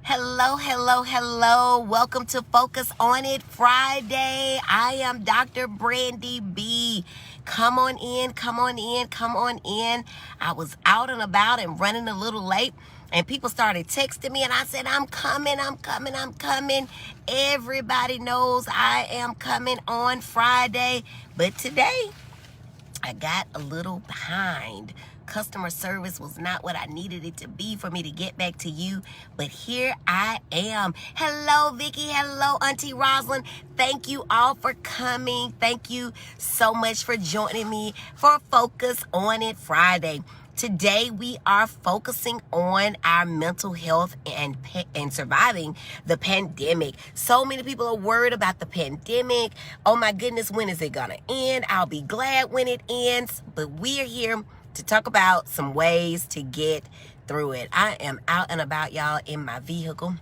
Hello, hello, hello. Welcome to Focus on It Friday. I am Dr. Brandy B. Come on in, come on in, come on in. I was out and about and running a little late, and people started texting me, and I said, I'm coming, I'm coming, I'm coming. Everybody knows I am coming on Friday, but today I got a little behind. Customer service was not what I needed it to be for me to get back to you, but here I am. Hello, Vicky. Hello, Auntie Rosalind. Thank you all for coming. Thank you so much for joining me for Focus on It Friday. Today we are focusing on our mental health and surviving the pandemic. So many people are worried about the pandemic. Oh my goodness, when is it gonna end? I'll be glad when it ends. But we're here to talk about some ways to get through it. I am out and about, y'all, in my vehicle.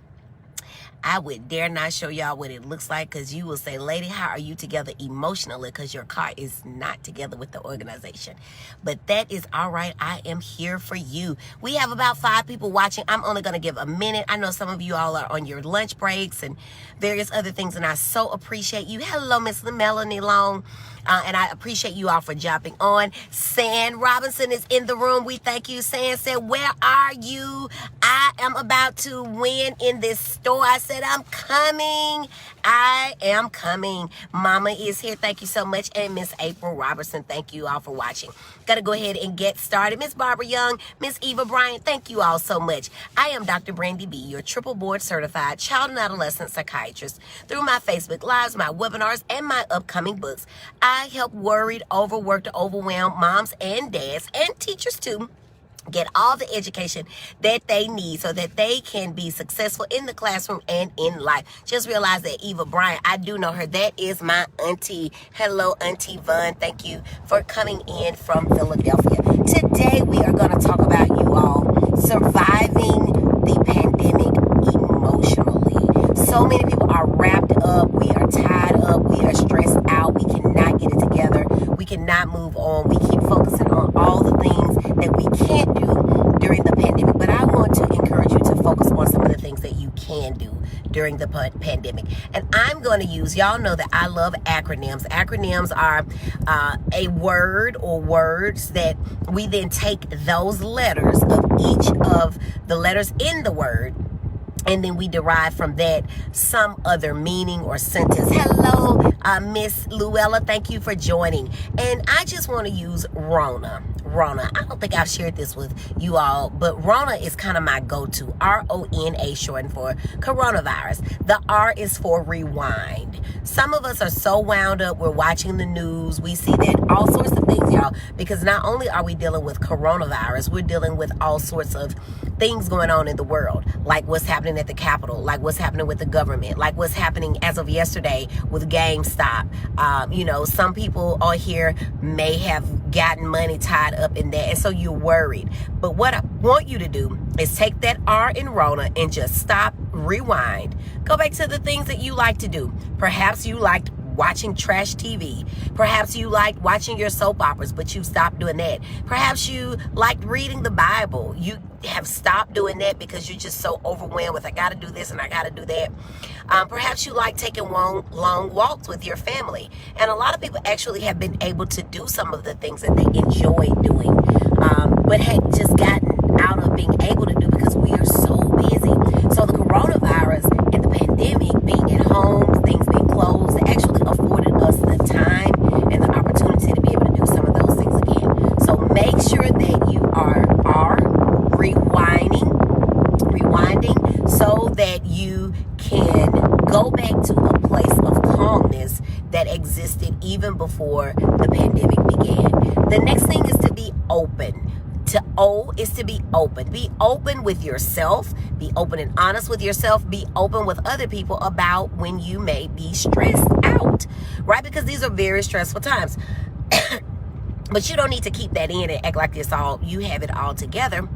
I would dare not show y'all what it looks like, because you will say, lady, how are you together emotionally? Because your car is not together with the organization. But that is all right. I am here for you. We have about 5 people watching. I'm only going to give a minute. I know some of you all are on your lunch breaks and various other things, and I so appreciate you. Hello, Miss Melanie Long. And I appreciate you all for jumping on. San Robinson is in the room. We thank you. San said, where are you? I am about to win in this store. I said, I'm coming. I am coming. Mama is here. Thank you so much. And Miss April Robertson, thank you all for watching. Got to go ahead and get started. Miss Barbara Young, Miss Eva Bryant, thank you all so much. I am Dr. Brandy B., your triple board certified child and adolescent psychiatrist. Through my Facebook Lives, my webinars, and my upcoming books, I help worried, overworked, overwhelmed moms and dads and teachers too get all the education that they need so that they can be successful in the classroom and in life. Just realize that Eva Bryant, I do know her. That is my auntie. Hello, Auntie Vaughn. Thank you for coming in from Philadelphia. Today, we are going to talk about, you all, surviving the pandemic emotionally. So many people are wrapped up. We are tied up. We are stressed out. We cannot get it together. We cannot move on. We keep focusing on all the things that we can't do during the pandemic. But I want to encourage you to focus on some of the things that you can do during the pandemic. And I'm going to use, y'all know that I love acronyms. Acronyms are a word or words that we then take those letters of each of the letters in the word, and then we derive from that some other meaning or sentence. Hello, Miss Luella. Thank you for joining. And I just want to use Rona. Rona. I don't think I've shared this with you all, but Rona is kind of my go-to. R-O-N-A, shortened for coronavirus. The R is for rewind. Some of us are so wound up. We're watching the news. We see that all sorts of things, y'all, because not only are we dealing with coronavirus, we're dealing with all sorts of things going on in the world, like what's happening at the Capitol, like what's happening with the government, like what's happening as of yesterday with GameStop. Some people on here may have gotten money tied up in that, and so you're worried. But what I want you to do is take that R in Rona and just stop, rewind, go back to the things that you like to do. Perhaps you liked watching trash TV. Perhaps you liked watching your soap operas, but you stopped doing that. Perhaps you liked reading the Bible. You have stopped doing that because you're just so overwhelmed with, I got to do this and I got to do that. Perhaps you like taking long walks with your family. And a lot of people actually have been able to do some of the things that they enjoy doing, but had just gotten out of being able to do because we are so busy. So the coronavirus and the pandemic, being at home, things being closed, actually afforded us the time and the opportunity to be able to do some of those things again. So make sure that you are rewinding so that you can go back to a place of calmness that existed even before the pandemic began. The next thing is to be open. To O is to be open. Be open with yourself. Be open and honest with yourself. Be open with other people about when you may be stressed out, right? Because these are very stressful times. But you don't need to keep that in and act like you have it all together.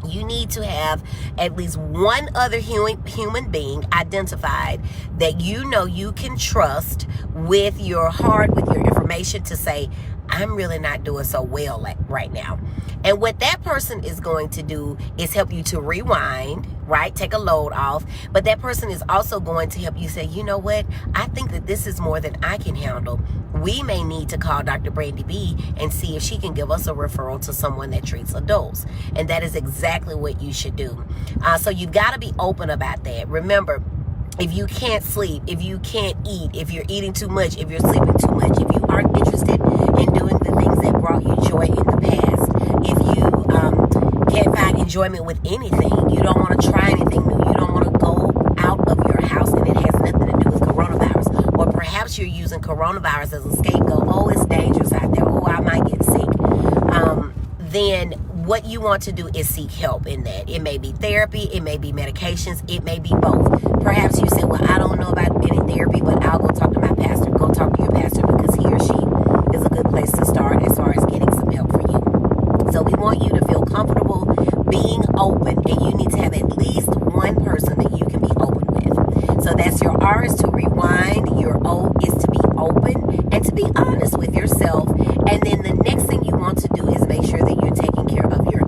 You need to have at least one other human being identified that you know you can trust with your heart, with your information, to say, I'm really not doing so well right now. And what that person is going to do is help you to rewind, right? Take a load off. But that person is also going to help you say, you know what? I think that this is more than I can handle. We may need to call Dr. Brandy B and see if she can give us a referral to someone that treats adults. And that is exactly what you should do. So you've got to be open about that. Remember, if you can't sleep, if you can't eat, if you're eating too much, if you're sleeping too much, if you aren't interested in doing the things that brought you joy in the past, if you can't find enjoyment with anything, you don't want to try anything new, you don't want to go out of your house and it has nothing to do with coronavirus, or perhaps you're using coronavirus as a scapegoat, oh, it's dangerous out there, oh, I might get sick, then what you want to do is seek help in that. It may be therapy, it may be medications, it may be both. Perhaps you say, well, I don't know about any therapy, but I'll go talk to my pastor. Go talk to your pastor because he or she is a good place to start as far as getting some help for you. So we want you to feel comfortable being open, and you need to have at least one person that you can be open with. So that's your R is to rewind, your O is to be open and to be honest with yourself. And then the next thing you want to do is make sure that you're taking care of your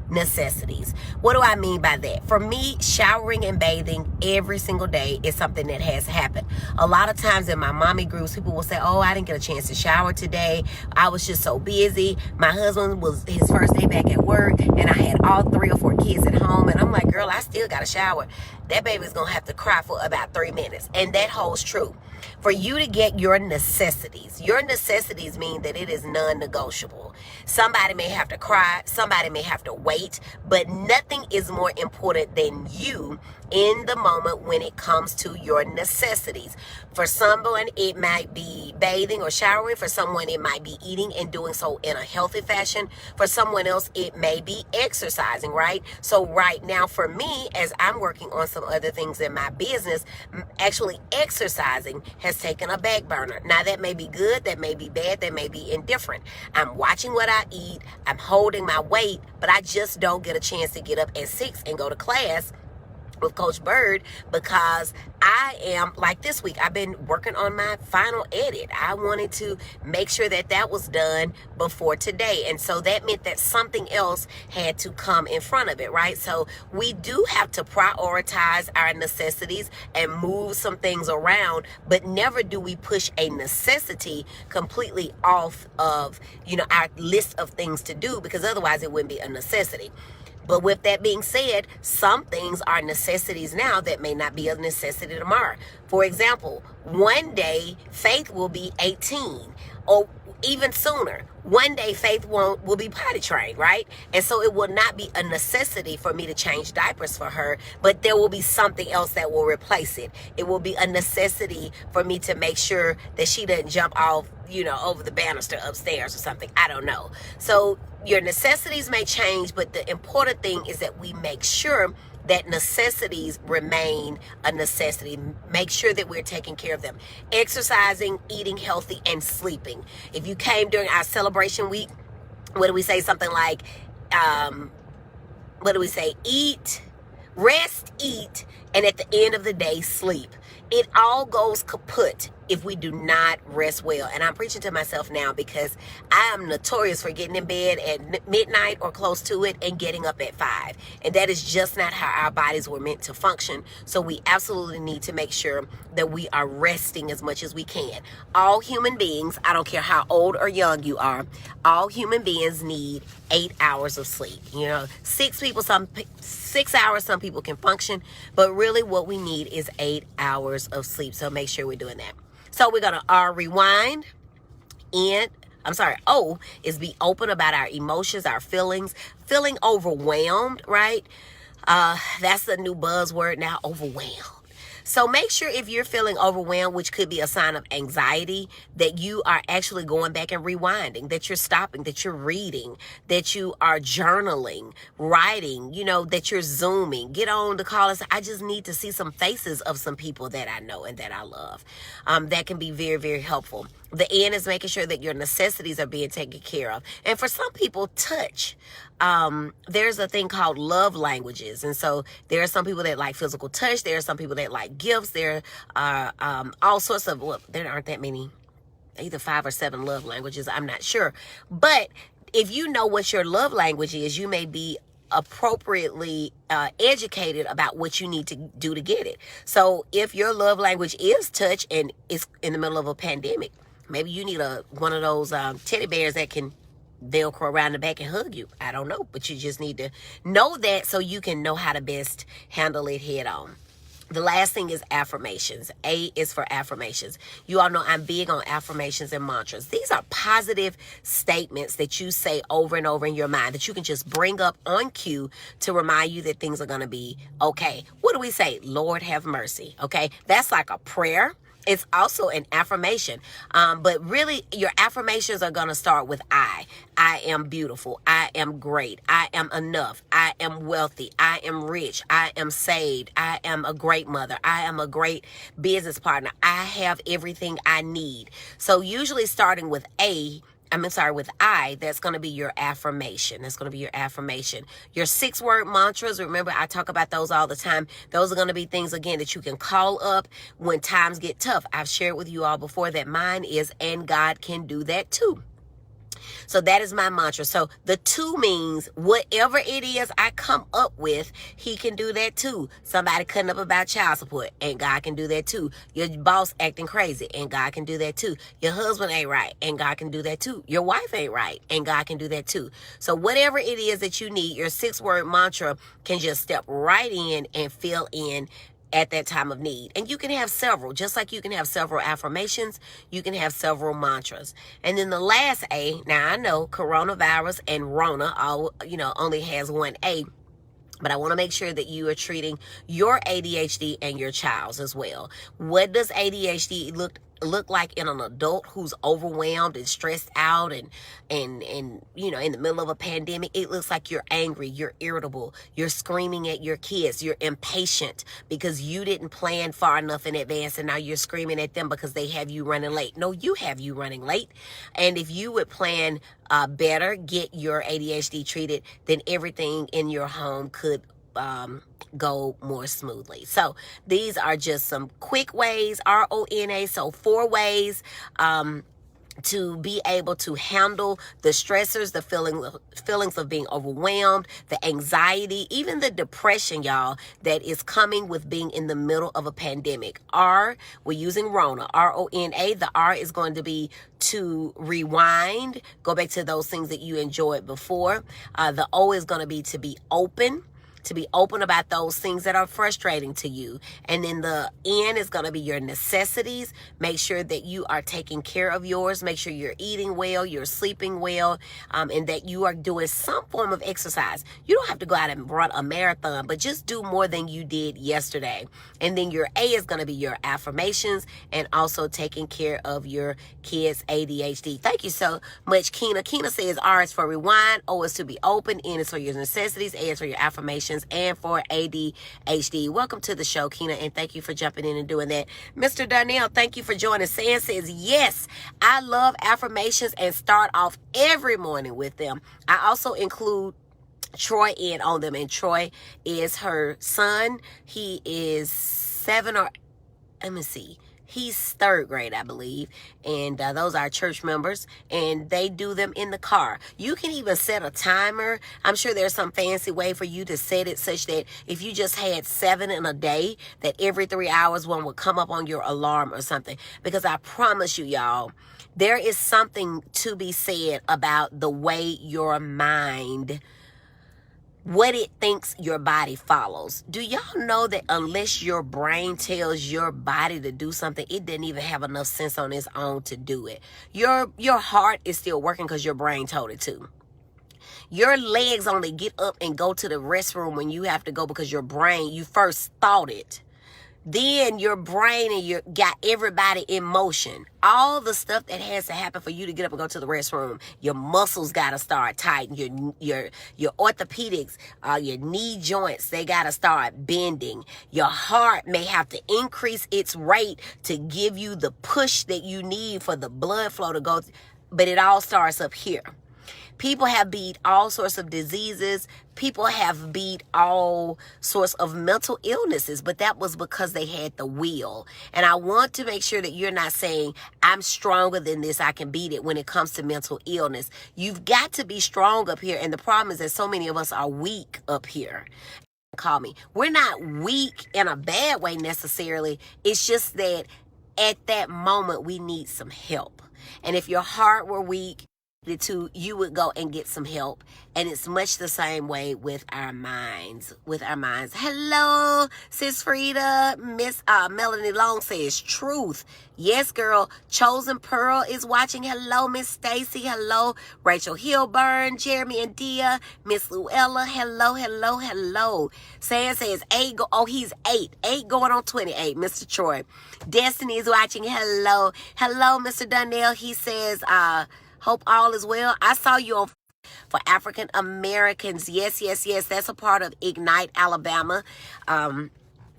necessities. What do I mean by that? For me, showering and bathing every single day is something that has happened. A lot of times in my mommy groups, people will say, oh, I didn't get a chance to shower today. I was just so busy. My husband was his first day back at work and I had all 3 or 4 kids at home. And I'm like, girl, I still got to shower. That baby's going to have to cry for about 3 minutes. And that holds true. For you to get your necessities mean that it is non-negotiable. Somebody may have to cry, somebody may have to wait, but nothing is more important than you in the moment when it comes to your necessities. For someone, it might be bathing or showering. For someone, it might be eating and doing so in a healthy fashion. For someone else, it may be exercising, right? So right now for me, as I'm working on some other things in my business, actually exercising has taken a back burner. Now that may be good, that may be bad, that may be indifferent. I'm watching what I eat, I'm holding my weight, but I just don't get a chance to get up at 6 and go to class with Coach Bird because I am, like this week, I've been working on my final edit. I wanted to make sure that that was done before today. And so that meant that something else had to come in front of it, right? So we do have to prioritize our necessities and move some things around, but never do we push a necessity completely off of, our list of things to do, because otherwise it wouldn't be a necessity. But with that being said, some things are necessities now that may not be a necessity tomorrow. For example, one day Faith will be 18, or even sooner. One day Faith will be potty trained, right? And so it will not be a necessity for me to change diapers for her, but there will be something else that will replace it. It will be a necessity for me to make sure that she doesn't jump off, over the banister upstairs or something. I don't know. So your necessities may change, but the important thing is that we make sure that necessities remain a necessity. Make sure that we're taking care of them. Exercising, eating healthy, and sleeping. If you came during our celebration week, what do we say? Something like, eat, rest, eat, and at the end of the day, sleep. It all goes kaput if we do not rest well. And I'm preaching to myself now because I am notorious for getting in bed at midnight or close to it and getting up at 5. And that is just not how our bodies were meant to function. So we absolutely need to make sure that we are resting as much as we can. All human beings, I don't care how old or young you are, all human beings need 8 hours of sleep. 6 hours, some people can function, but really what we need is 8 hours of sleep. So make sure we're doing that. So we're going to rewind. O is be open about our emotions, our feelings, feeling overwhelmed, right? That's the new buzzword now, overwhelmed. So make sure if you're feeling overwhelmed, which could be a sign of anxiety, that you are actually going back and rewinding, that you're stopping, that you're reading, that you are journaling, writing, that you're Zooming. Get on the call and say, I just need to see some faces of some people that I know and that I love. That can be very, very helpful. The N is making sure that your necessities are being taken care of. And for some people, touch. There's a thing called love languages. And so there are some people that like physical touch. There are some people that like gifts. There are all sorts of, there aren't that many either 5 or 7 love languages. I'm not sure. But if you know what your love language is, you may be appropriately educated about what you need to do to get it. So if your love language is touch and it's in the middle of a pandemic, maybe you need one of those teddy bears that can Velcro around the back and hug you. I don't know, but you just need to know that so you can know how to best handle it head on. The last thing is affirmations. A is for affirmations. You all know I'm big on affirmations and mantras. These are positive statements that you say over and over in your mind that you can just bring up on cue to remind you that things are going to be okay. What do we say? Lord have mercy. Okay. That's like a prayer. It's also an affirmation. But really, your affirmations are going to start with I. I am beautiful. I am great. I am enough. I am wealthy. I am rich. I am saved. I am a great mother. I am a great business partner. I have everything I need. So usually starting with with I, that's going to be your affirmation. That's going to be your affirmation. Your 6-word mantras, remember I talk about those all the time. Those are going to be things, again, that you can call up when times get tough. I've shared with you all before that mine is, and God can do that too. So that is my mantra. So the 2 means whatever it is I come up with, he can do that too. Somebody cutting up about child support, and God can do that too. Your boss acting crazy, and God can do that too. Your husband ain't right, and God can do that too. Your wife ain't right, and God can do that too. So whatever it is that you need, your 6-word mantra can just step right in and fill in at that time of need. And you can have several, just like you can have several affirmations, you can have several mantras. And then the last A, now I know coronavirus and Rona only has one A, but I want to make sure that you are treating your ADHD and your child's as well. What does ADHD look like in an adult who's overwhelmed and stressed out and in the middle of a pandemic? It looks like you're angry, you're irritable, you're screaming at your kids, you're impatient because you didn't plan far enough in advance, and now you're screaming at them because they have you running late. No, you have you running late. And if you would plan better, get your ADHD treated, then everything in your home could go more smoothly. So these are just some quick ways, RONA, so 4 ways to be able to handle the stressors, the feelings of being overwhelmed, the anxiety, even the depression, y'all, that is coming with being in the middle of a pandemic. R, we're using Rona, RONA. The R is going to be to rewind, go back to those things that you enjoyed before. The O is going to be to be open. To be open about those things that are frustrating to you. And then the N is going to be your necessities. Make sure that you are taking care of yours. Make sure you're eating well, you're sleeping well, and that you are doing some form of exercise. You don't have to go out and run a marathon, but just do more than you did yesterday. And then your A is going to be your affirmations and also taking care of your kids' ADHD. Thank you so much, Kina. Kina says R is for rewind, O is to be open, N is for your necessities, A is for your affirmations, and for ADHD. Welcome to the show, Kina, and thank you for jumping in and doing that. Mr. Darnell, thank you for joining. Sam says, yes, I love affirmations and start off every morning with them. I also include Troy in on them, and Troy is her son. He is 7 or, let me see. He's 3rd grade, I believe, and those are church members, and they do them in the car. You can even set a timer. I'm sure there's some fancy way for you to set it such that if you just had 7 in a day, that every 3 hours one would come up on your alarm or something. Because I promise you, y'all, there is something to be said about the way your mind, what it thinks your body follows. Do y'all know that unless your brain tells your body to do something, it didn't even have enough sense on its own to do it? Your heart is still working because your brain told it to. Your legs only get up and go to the restroom when you have to go because your brain, you first thought it. Then your brain and you got everybody in motion. All the stuff that has to happen for you to get up and go to the restroom. Your muscles got to start tight. Your orthopedics, your knee joints, they got to start bending. Your heart may have to increase its rate to give you the push that you need for the blood flow to go. But it all starts up here. People have beat all sorts of diseases. People have beat all sorts of mental illnesses, but that was because they had the will. And I want to make sure that you're not saying, I'm stronger than this, I can beat it when it comes to mental illness. You've got to be strong up here. And the problem is that so many of us are weak up here. Call me. We're not weak in a bad way necessarily. It's just that at that moment we need some help. And if your heart were weak, you would go and get some help. And it's much the same way with our minds. Hello, Sis Frida. Miss Melanie Long says truth. Yes, girl. Chosen Pearl is watching. Hello, Miss Stacy. Hello, Rachel Hilburn, Jeremy and Dia, Miss Luella. Hello. Sam says 8. He's 8. 8 going on 28. Mr. Troy. Destiny is watching. Hello, Mr. Donnell. He says hope all is well. I saw you on for African Americans. Yes. That's a part of Ignite Alabama.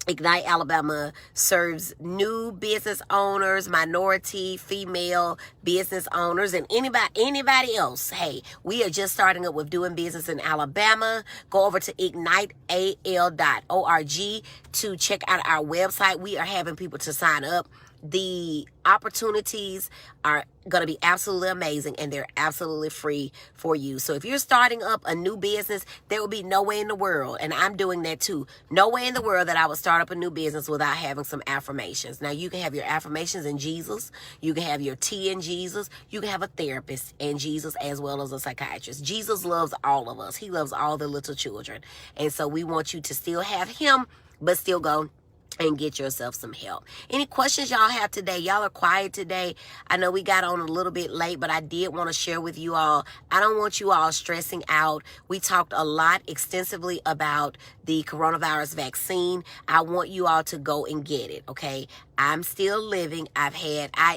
Ignite Alabama serves new business owners, minority, female business owners, and anybody else. Hey, we are just starting up with doing business in Alabama. Go over to igniteal.org to check out our website. We are having people to sign up. The opportunities are going to be absolutely amazing, and they're absolutely free for you. So if you're starting up a new business, there will be no way in the world, and I'm doing that too, no way in the world that I would start up a new business without having some affirmations. Now, you can have your affirmations in Jesus. You can have your tea in Jesus. You can have a therapist in Jesus as well as a psychiatrist. Jesus loves all of us. He loves all the little children. And so we want you to still have him, but still go and get yourself some help. Any questions y'all have today? Y'all are quiet today. I know we got on a little bit late, but I did want to share with you all. I don't want you all stressing out. We talked a lot extensively about the coronavirus vaccine. I want you all to go and get it, okay? I'm still living. I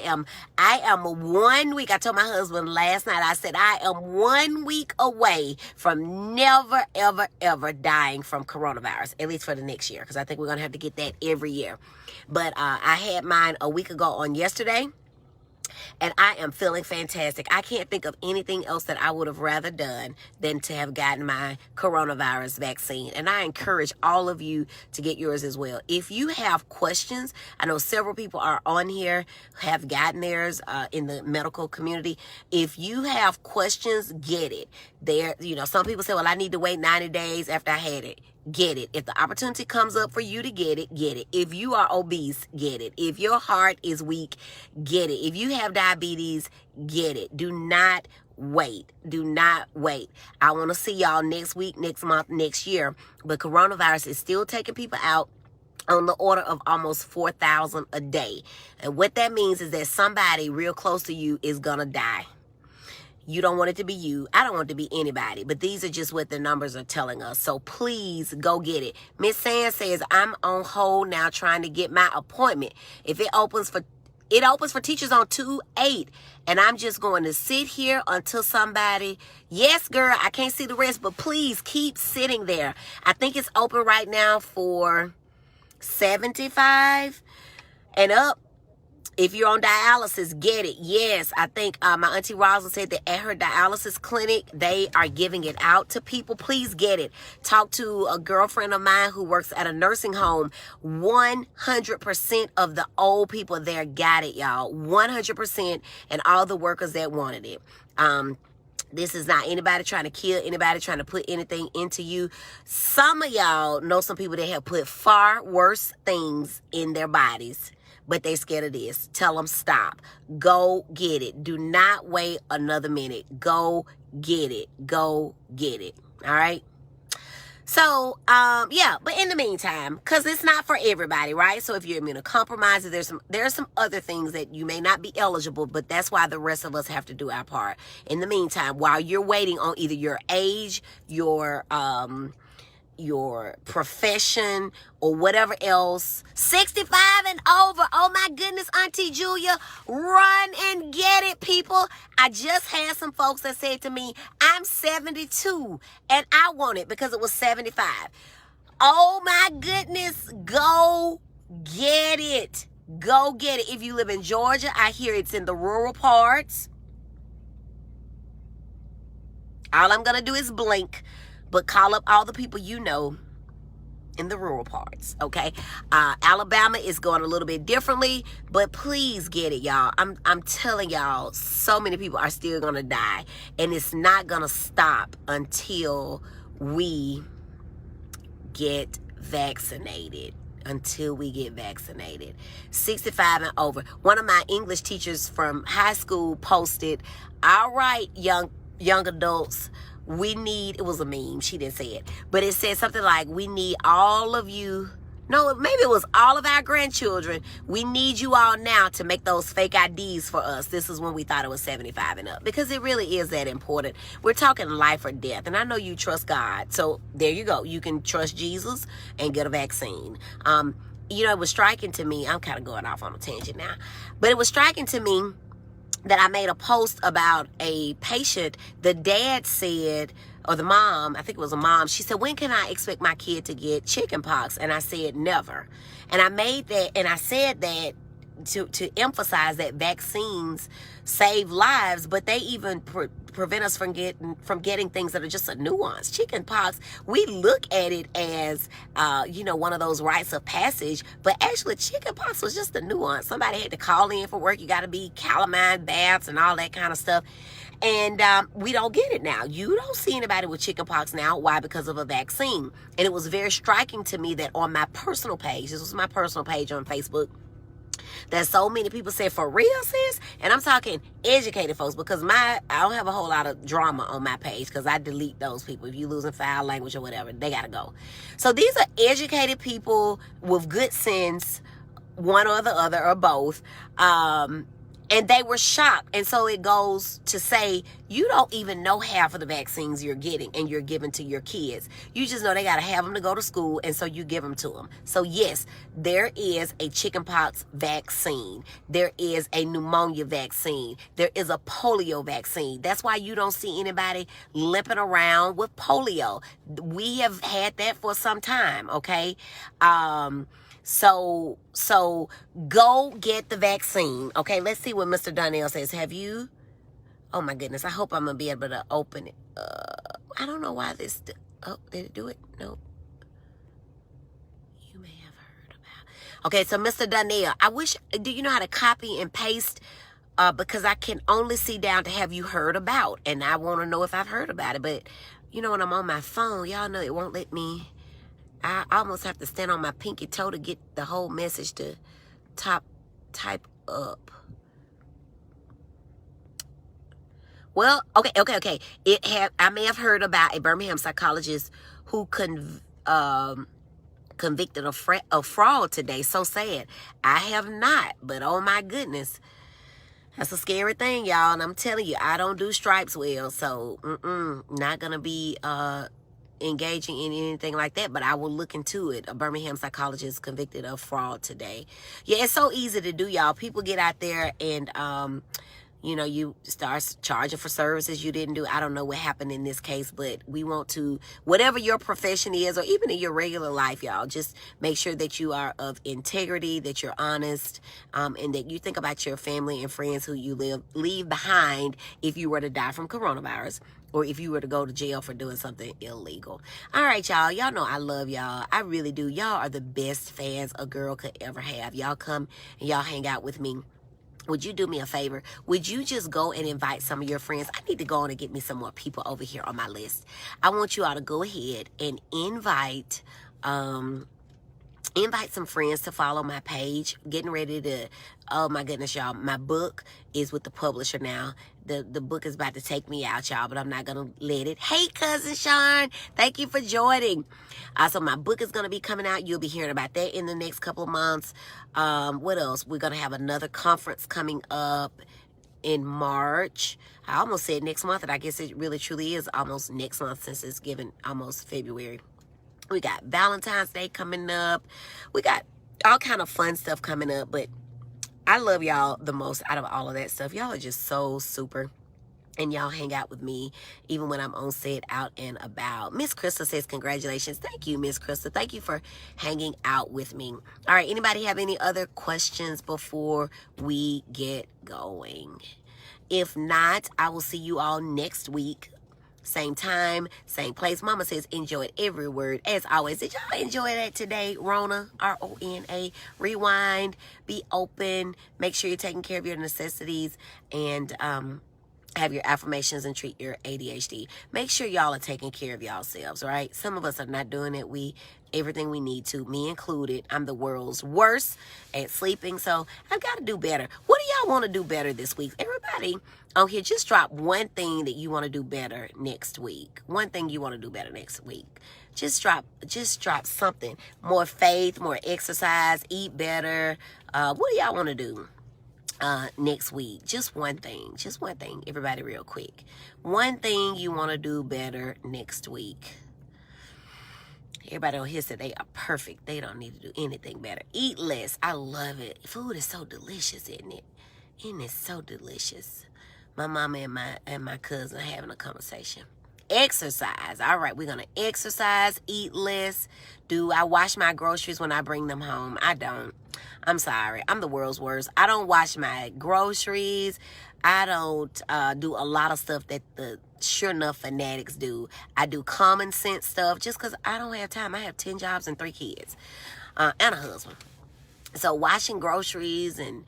am 1 week. I told my husband last night, I said, I am 1 week away from never, ever dying from coronavirus, at least for the next year, because I think we're going to have to get that every year. But I had mine a week ago on yesterday, and I am feeling fantastic. I can't think of anything else that I would have rather done than to have gotten my coronavirus vaccine. And I encourage all of you to get yours as well. If you have questions, I know several people are on here, have gotten theirs in the medical community. If you have questions, get it. Some people say, well, I need to wait 90 days after I had it. Get it. If the opportunity comes up for you to get it, get it. If you are obese, get it. If your heart is weak, get it. If you have diabetes, get it. Do not wait. I want to see y'all next week, next month, next year. But coronavirus is still taking people out on the order of almost 4,000 a day. And what that means is that somebody real close to you is going to die. You don't want it to be you. I don't want it to be anybody. But these are just what the numbers are telling us. So please go get it. Miss Sand says, I'm on hold now trying to get my appointment. If it opens for teachers on 2/8. And I'm just going to sit here until somebody, yes, girl, I can't see the rest, but please keep sitting there. I think it's open right now for 75 and up. If you're on dialysis, get it. Yes, I think my Auntie Rosa said that at her dialysis clinic, they are giving it out to people. Please get it. Talk to a girlfriend of mine who works at a nursing home. 100% of the old people there got it, y'all. 100%, and all the workers that wanted it. This is not anybody trying to kill anybody, trying to put anything into you. Some of y'all know some people that have put far worse things in their bodies, but they scared of this. Tell them stop. Go get it. Do not wait another minute. Go get it. Go get it. All right? So, yeah, but in the meantime, because it's not for everybody, right? So if you're immunocompromised, there are some other things that you may not be eligible, but that's why the rest of us have to do our part. In the meantime, while you're waiting on either your age, your profession, or whatever else, 65 and over, oh my goodness, Auntie Julia, run and get it, people. I just had some folks that said to me, I'm 72 and I want it because it was 75. Oh my goodness, go get it. Go get it. If you live in Georgia, I hear it's in the rural parts. All I'm going to do is blink, but call up all the people you know in the rural parts, okay? Alabama is going a little bit differently, but please get it, y'all. I'm telling y'all, so many people are still going to die, and it's not going to stop until we get vaccinated. 65 and over. One of my English teachers from high school posted, all right, young adults, we need, it was a meme, she didn't say it, but it said something like, we need all of you, no, maybe it was all of our grandchildren, we need you all now to make those fake IDs for us. This is when we thought it was 75 and up, because it really is that important. We're talking life or death, and I know you trust God, so there you go. You can trust Jesus and get a vaccine. You know, it was striking to me, I'm kind of going off on a tangent now, but it was striking to me that I made a post about a patient. The dad said, or the mom, I think it was a mom, she said, when can I expect my kid to get chicken pox? And I said, never. And I made that, and I said that to emphasize that vaccines save lives, but they even prevent us from getting things that are just a nuance. Chicken pox, we look at it as you know, one of those rites of passage, but actually chicken pox was just a nuance. Somebody had to call in for work. You got to be calamine baths and all that kind of stuff. And we don't get it now. You don't see anybody with chicken pox now. Why? Because of a vaccine. And it was very striking to me that on my personal page, this was my personal page on Facebook, that so many people said, for real, sis? And I'm talking educated folks, because I don't have a whole lot of drama on my page, because I delete those people. If you losing foul language or whatever, they got to go. So these are educated people with good sense, one or the other or both. And they were shocked. And so it goes to say, you don't even know half of the vaccines you're getting and you're giving to your kids. You just know they got to have them to go to school, and so you give them to them. So yes, there is a chickenpox vaccine. There is a pneumonia vaccine. There is a polio vaccine. That's why you don't see anybody limping around with polio. We have had that for some time, okay? So go get the vaccine. Okay, let's see what Mr. Donnell says. Have you? Oh my goodness, I hope I'm gonna be able to open it. I don't know why this. Oh, did it do it? No. You may have heard about. Okay, so Mr. Donnell, I wish. Do you know how to copy and paste? Because I can only see down to have you heard about, and I want to know if I've heard about it. But you know, when I'm on my phone, y'all know it won't let me. I almost have to stand on my pinky toe to get the whole message to type up. Well, okay. I may have heard about a Birmingham psychologist who convicted of fraud today. So sad. I have not, but oh my goodness. That's a scary thing, y'all. And I'm telling you, I don't do stripes well. So, not going to be engaging in anything like that, but I will look into it. A Birmingham psychologist convicted of fraud today. Yeah, it's so easy to do, y'all. People get out there and you know, you start charging for services you didn't do. I don't know what happened in this case, but we want to, whatever your profession is, or even in your regular life, y'all, just make sure that you are of integrity, that you're honest, and that you think about your family and friends who you leave behind if you were to die from coronavirus, or if you were to go to jail for doing something illegal. All right, y'all. Y'all know I love y'all. I really do. Y'all are the best fans a girl could ever have. Y'all come and y'all hang out with me. Would you do me a favor? Would you just go and invite some of your friends? I need to go on and get me some more people over here on my list. I want you all to go ahead and invite some friends to follow my page. Getting ready to, oh my goodness, y'all, my book is with the publisher now. The book is about to take me out, y'all, but I'm not going to let it. Hey, Cousin Sean, thank you for joining. So my book is going to be coming out. You'll be hearing about that in the next couple of months. What else? We're going to have another conference coming up in March. I almost said next month, and I guess it really truly is almost next month, since it's given almost February. We got Valentine's Day coming up. We got all kind of fun stuff coming up, but I love y'all the most out of all of that stuff. Y'all are just so super, and y'all hang out with me even when I'm on set, out and about. Miss Krista says congratulations. Thank you, Miss Krista. Thank you for hanging out with me. All right, anybody have any other questions before we get going? If not, I will see you all next week. Same time, same place. Mama says enjoyed every word as always. Did y'all enjoy that today? Rona, R-O-N-A. Rewind, be open, make sure you're taking care of your necessities, and have your affirmations and treat your ADHD. Make sure y'all are taking care of yourselves, right? Some of us are not doing it. Everything we need to, me included. I'm the world's worst at sleeping, so I've got to do better. What do y'all want to do better this week? Everybody on here, just drop one thing that you want to do better next week. One thing you want to do better next week. Just drop something. More faith, more exercise, eat better. What do y'all want to do next week? Just one thing, everybody, real quick. One thing you want to do better next week. Everybody on here said they are perfect. They don't need to do anything better. Eat less. I love it. Food is so delicious, isn't it? Isn't it so delicious? My mama and my cousin are having a conversation. Exercise. All right, we're going to exercise, eat less. Do I wash my groceries when I bring them home? I don't. I'm sorry. I'm the world's worst. I don't wash my groceries. I don't do a lot of stuff that the sure enough fanatics do. I do common sense stuff just because I don't have time. I have 10 jobs and 3 kids and a husband. So washing groceries and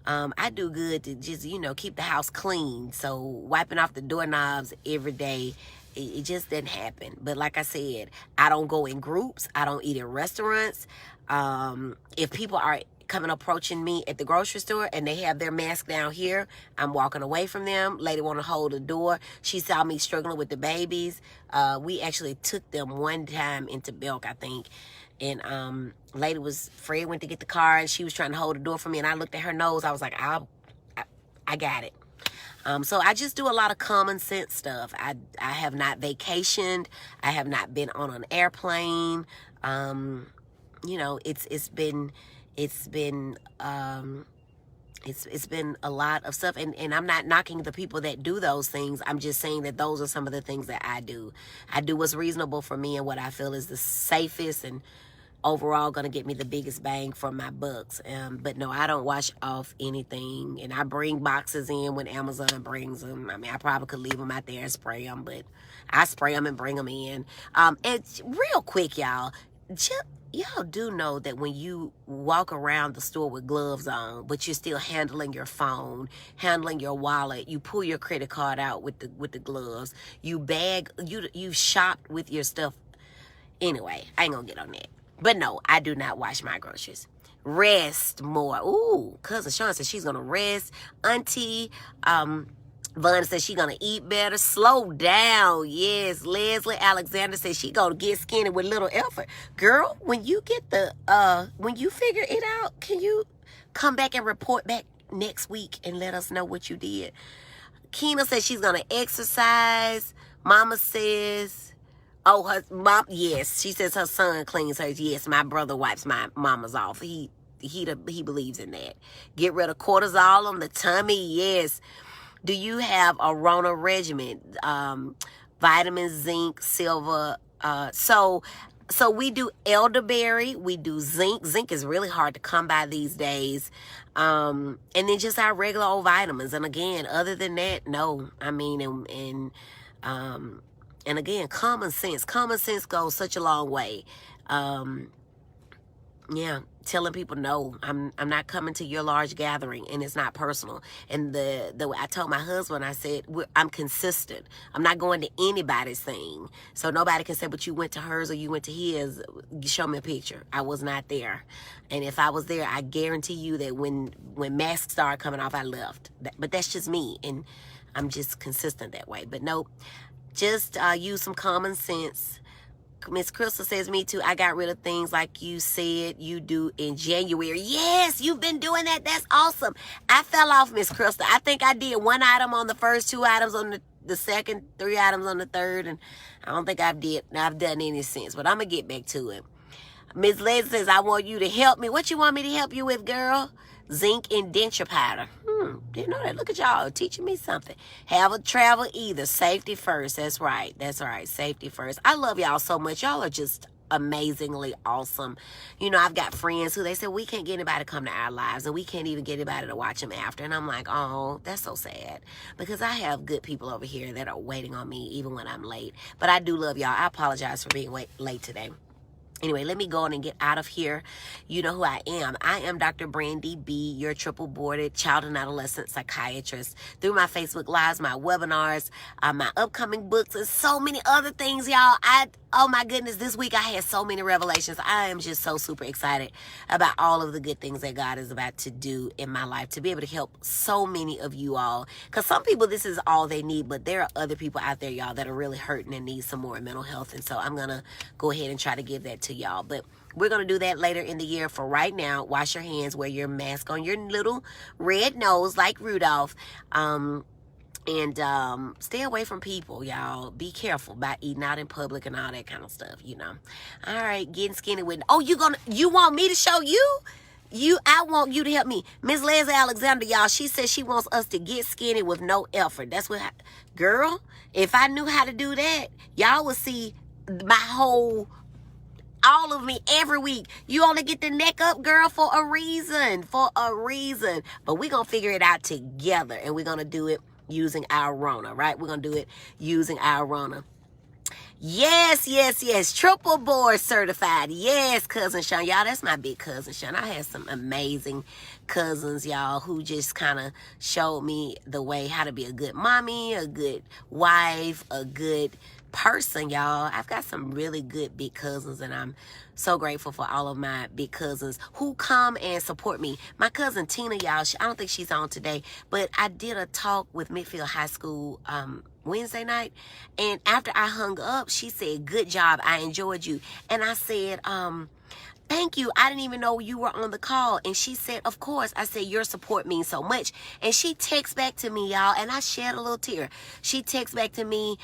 I do good to just, keep the house clean. So wiping off the doorknobs every day, it just didn't happen. But like I said, I don't go in groups. I don't eat in restaurants. If people are approaching me at the grocery store and they have their mask down here, I'm walking away from them. Lady want to hold the door. She saw me struggling with the babies. We actually took them one time into Belk, I think. And lady Fred went to get the car and she was trying to hold the door for me, and I looked at her nose. I was like, I got it. So I just do a lot of common sense stuff. I have not vacationed. I have not been on an airplane. It's been a lot of stuff, and I'm not knocking the people that do those things. I'm just saying that those are some of the things that I do. I do what's reasonable for me and what I feel is the safest and overall going to get me the biggest bang for my bucks. But no, I don't wash off anything, and I bring boxes in when Amazon brings them. I mean, I probably could leave them out there and spray them, but I spray them and bring them in. And real quick, y'all do know that when you walk around the store with gloves on, but you're still handling your phone, handling your wallet, you pull your credit card out with the gloves, you shopped with your stuff. Anyway, I ain't gonna get on that. But no, I do not wash my groceries. Rest more. Ooh, cousin Sean says she's gonna rest. Auntie Vaughn says she's gonna eat better. Slow down. Yes. Leslie Alexander says she gonna get skinny with little effort. Girl, when you get when you figure it out, can you come back and report back next week and let us know what you did? Keena says she's gonna exercise. Mama says, her mom, yes, she says her son cleans hers. Yes, my brother wipes my mama's off. He believes in that. Get rid of cortisol on the tummy. Yes. Do you have a Rona regimen? Vitamin, zinc, silver. So we do elderberry. We do zinc. Zinc is really hard to come by these days. And then just our regular old vitamins. And again, other than that, no. I mean, and again, common sense. Common sense goes such a long way. Yeah, telling people no, I'm not coming to your large gathering, and it's not personal. And I told my husband, I said, I'm consistent. I'm not going to anybody's thing, so nobody can say, but you went to hers or you went to his. Show me a picture. I was not there, and if I was there, I guarantee you that when masks started coming off, I left. But that's just me, and I'm just consistent that way. But no, just use some common sense. Miss Crystal says, me too. I got rid of things like you said you do in January. Yes, you've been doing that. That's awesome. I fell off, Miss Crystal. I think I did 1 item on the first, 2 items on the second, 3 items on the third, and I don't think I've done any since, but I'm going to get back to it. Miss Leslie says, I want you to help me. What you want me to help you with, girl? Zinc and denture powder. Didn't know that. Look at y'all teaching me something. Have a travel either. Safety first. That's right. Safety first. I love y'all so much. Y'all are just amazingly awesome. You know, I've got friends who they say, we can't get anybody to come to our lives, and we can't even get anybody to watch them after. And I'm like, oh, that's so sad, because I have good people over here that are waiting on me even when I'm late. But I do love y'all. I apologize for being late today. Anyway, let me go on and get out of here. You know who I am. I am Dr. Brandy B, your triple boarded child and adolescent psychiatrist. Through my Facebook Lives, my webinars, my upcoming books, and so many other things, y'all. Oh my goodness, this week I had so many revelations. I am just so super excited about all of the good things that God is about to do in my life, to be able to help so many of you all. Because some people, this is all they need, but there are other people out there, y'all, that are really hurting and need some more mental health. And so I'm going to go ahead and try to give that to y'all. But we're going to do that later in the year. For right now, wash your hands, wear your mask on your little red nose like Rudolph. And stay away from people, y'all. Be careful about eating out in public and all that kind of stuff, you know. All right, getting skinny with... Oh, you want me to show you? I want you to help me. Miss Leslie Alexander, y'all, she says she wants us to get skinny with no effort. That's what... Girl, if I knew how to do that, y'all would see my whole... all of me every week. You only get the neck up, girl, for a reason. For a reason. But we're going to figure it out together. And we're going to do it using our Rona, right? We're going to do it using our Rona. Yes, yes, yes. Triple board certified. Yes, Cousin Sean. Y'all, that's my big cousin Sean. I had some amazing cousins, y'all, who just kind of showed me the way how to be a good mommy, a good wife, a good person, y'all. I've got some really good big cousins, and I'm so grateful for all of my big cousins who come and support me. My cousin Tina, y'all, I don't think she's on today, but I did a talk with Midfield High School Wednesday night, and after I hung up, she said, good job, I enjoyed you. And I said, thank you, I didn't even know you were on the call. And she said, of course. I said, your support means so much. And she texts back to me, y'all, and I shed a little tear. She texts back to me,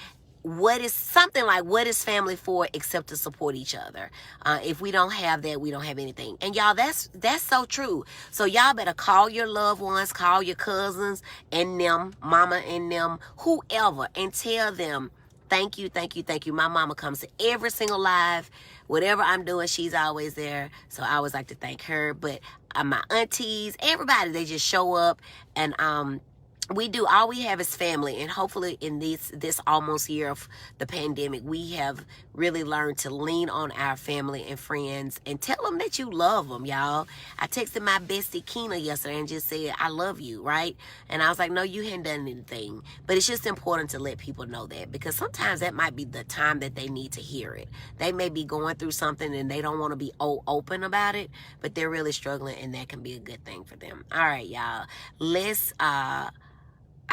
what is family for except to support each other? If we don't have that, we don't have anything. And y'all, that's so true. So y'all better call your loved ones, call your cousins and them, mama and them, whoever, and tell them, thank you, thank you, thank you. My mama comes to every single live. Whatever I'm doing, she's always there. So I always like to thank her. But my aunties, everybody, they just show up, and all we have is family. And hopefully in this almost year of the pandemic, we have really learned to lean on our family and friends and tell them that you love them, y'all. I texted my bestie Keena yesterday and just said, I love you, right? And I was like, no, you hadn't done anything. But it's just important to let people know that, because sometimes that might be the time that they need to hear it. They may be going through something and they don't want to be open about it, but they're really struggling, and that can be a good thing for them. All right, y'all.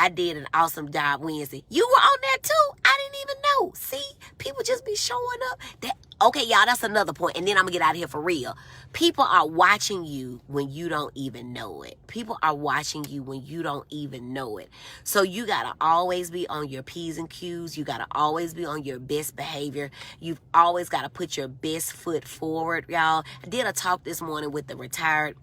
I did an awesome job Wednesday. You were on that too? I didn't even know. See? People just be showing up. Okay, y'all, that's another point. And then I'm going to get out of here for real. People are watching you when you don't even know it. People are watching you when you don't even know it. So you got to always be on your P's and Q's. You got to always be on your best behavior. You've always got to put your best foot forward, y'all. I did a talk this morning with the retired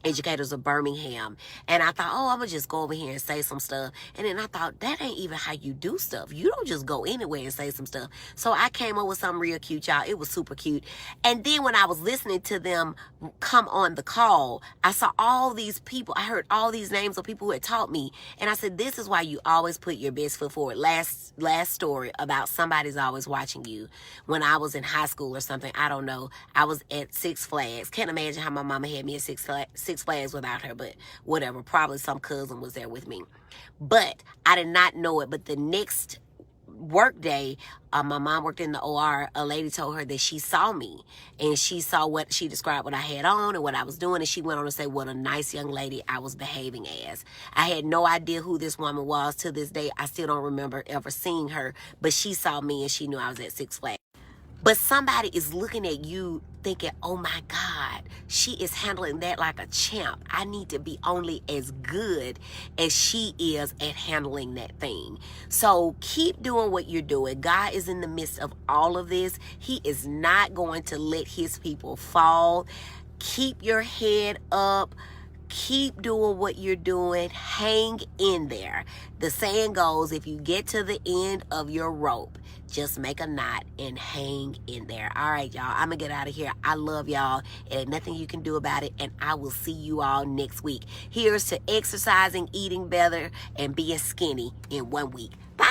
educators of Birmingham, and I thought, oh, I'm gonna just go over here and say some stuff. And then I thought, that ain't even how you do stuff. You don't just go anywhere and say some stuff. So I came up with something real cute, y'all. It was super cute. And then when I was listening to them come on the call, I saw all these people. I heard all these names of people who had taught me, and I said, this is why you always put your best foot forward. Last story about somebody's always watching you. When I was in high school or something, I don't know, I was at Six Flags. Can't imagine how my mama had me at Six Flags without her, but whatever. Probably some cousin was there with me. But I did not know it. But the next work day, my mom worked in the OR. A lady told her that she saw me, and she saw what she described what I had on and what I was doing, and she went on to say what a nice young lady I was behaving as. I had no idea who this woman was. To this day, I still don't remember ever seeing her, but she saw me and she knew I was at Six Flags. But somebody is looking at you thinking, oh my God, she is handling that like a champ. I need to be only as good as she is at handling that thing. So keep doing what you're doing. God is in the midst of all of this. He is not going to let his people fall. Keep your head up. Keep doing what you're doing. Hang in there. The saying goes, if you get to the end of your rope, just make a knot and hang in there. All right, y'all. I'm going to get out of here. I love y'all. There ain't nothing you can do about it. And I will see you all next week. Here's to exercising, eating better, and being skinny in 1 week. Bye.